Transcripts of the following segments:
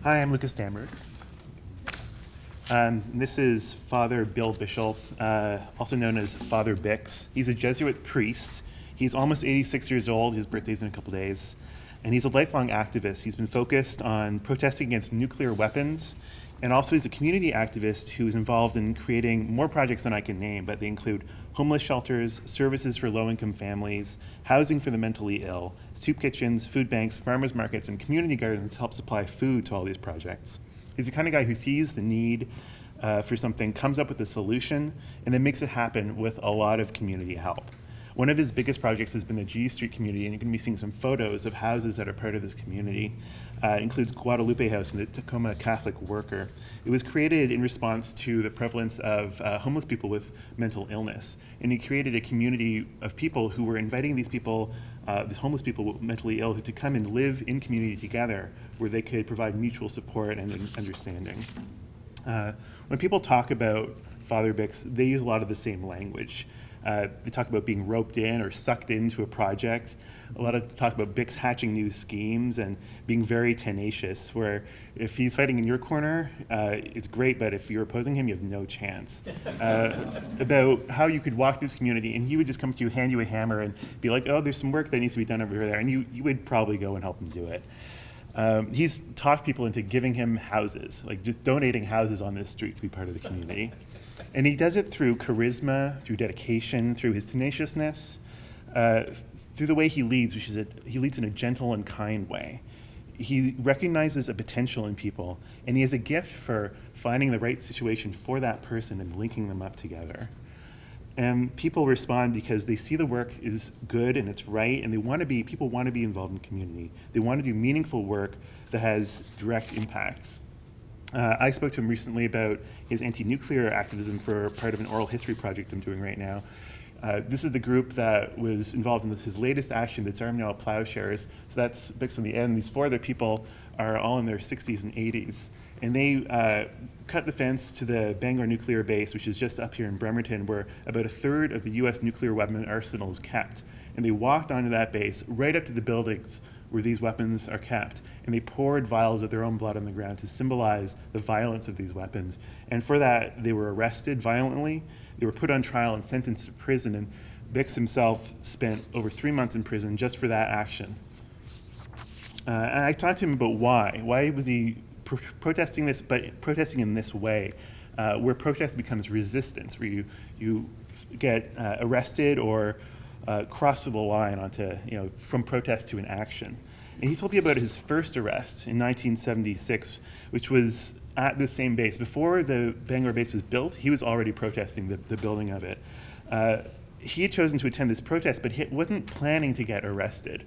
Hi, I'm Lucas Dambergs. This is Father Bill Bishop, also known as Father Bix. He's a Jesuit priest. He's almost 86 years old. His birthday's in a couple days. And he's a lifelong activist. He's been focused on protesting against nuclear weapons, and also he's a community activist who is involved in creating more projects than I can name, but they include homeless shelters, services for low-income families, housing for the mentally ill, soup kitchens, food banks, farmers markets, and community gardens to help supply food to all these projects. He's the kind of guy who sees the need for something, comes up with a solution, and then makes it happen with a lot of community help. One of his biggest projects has been the G Street community, and you're going to be seeing some photos of houses that are part of this community. It includes Guadalupe House and the Tacoma Catholic Worker. It was created in response to the prevalence of homeless people with mental illness, and he created a community of people who were inviting these people, these homeless people mentally ill, to come and live in community together, where they could provide mutual support and understanding. When people talk about Father Bix, they use a lot of the same language. They talk about being roped in or sucked into a project. A lot of talk about Bix hatching new schemes and being very tenacious, where if he's fighting in your corner, it's great, but if you're opposing him, you have no chance. About how you could walk through this community, and he would just come to you, hand you a hammer, and be like, oh, there's some work that needs to be done over there, and you would probably go and help him do it. He's talked people into giving him houses, like just donating houses on this street to be part of the community. And he does it through charisma, through dedication, through his tenaciousness, through the way he leads, which is he leads in a gentle and kind way. He recognizes a potential in people, and he has a gift for finding the right situation for that person and linking them up together. And people respond because they see the work is good and it's right, and people want to be involved in community. They want to do meaningful work that has direct impacts. I spoke to him recently about his anti-nuclear activism for part of an oral history project I'm doing right now. This is the group that was involved in his latest action, the Tsarmnel Plowshares. So that's Bix on the end. These four other people are all in their 60s and 80s. And they cut the fence to the Bangor nuclear base, which is just up here in Bremerton, where about a third of the US nuclear weapon arsenal is kept. And they walked onto that base right up to the buildings where these weapons are kept, and they poured vials of their own blood on the ground to symbolize the violence of these weapons. And for that, they were arrested violently, they were put on trial and sentenced to prison, and Bix himself spent over 3 months in prison just for that action. And I talked to him about why. Why was he protesting this, but protesting in this way, where protest becomes resistance, where you get arrested or cross the line onto, from protest to an action. And he told me about his first arrest in 1976, which was at the same base. Before the Bangor base was built, he was already protesting the building of it. He had chosen to attend this protest, but he wasn't planning to get arrested.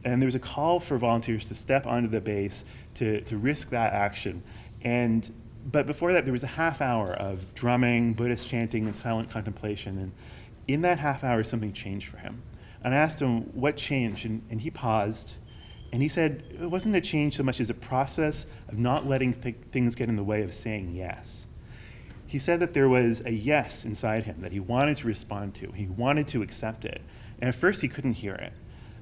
And there was a call for volunteers to step onto the base to risk that action. But before that, there was a half hour of drumming, Buddhist chanting, and silent contemplation. And in that half hour, something changed for him. And I asked him what changed, and he paused, and he said it wasn't a change so much as a process of not letting things get in the way of saying yes. He said that there was a yes inside him that he wanted to respond to. He wanted to accept it. And at first, he couldn't hear it.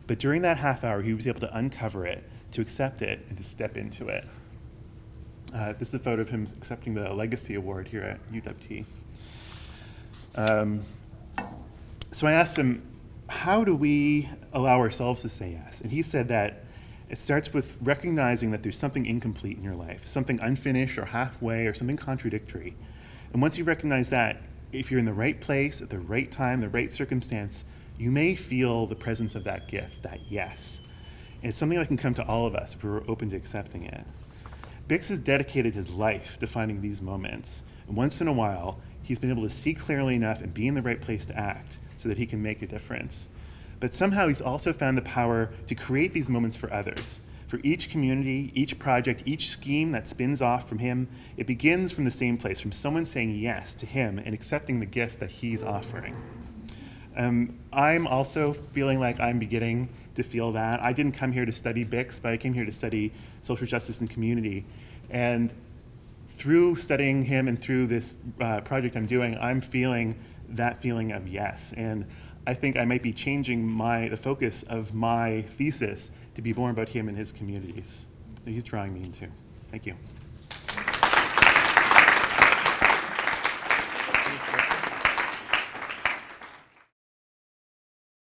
But during that half hour, he was able to uncover it, to accept it, and to step into it. This is a photo of him accepting the Legacy Award here at UW. So I asked him, how do we allow ourselves to say yes? And he said that it starts with recognizing that there's something incomplete in your life, something unfinished or halfway or something contradictory. And once you recognize that, if you're in the right place at the right time, the right circumstance, you may feel the presence of that gift, that yes. And it's something that can come to all of us if we're open to accepting it. Bix has dedicated his life to finding these moments. And once in a while, he's been able to see clearly enough and be in the right place to act so that he can make a difference. But somehow he's also found the power to create these moments for others. For each community, each project, each scheme that spins off from him, it begins from the same place, from someone saying yes to him and accepting the gift that he's offering. I'm also feeling like I'm beginning to feel that. I didn't come here to study Bix, but I came here to study social justice and community. And through studying him and through this project I'm doing, I'm feeling that feeling of yes. And I think I might be changing the focus of my thesis to be more about him and his communities that he's drawing me into. Thank you.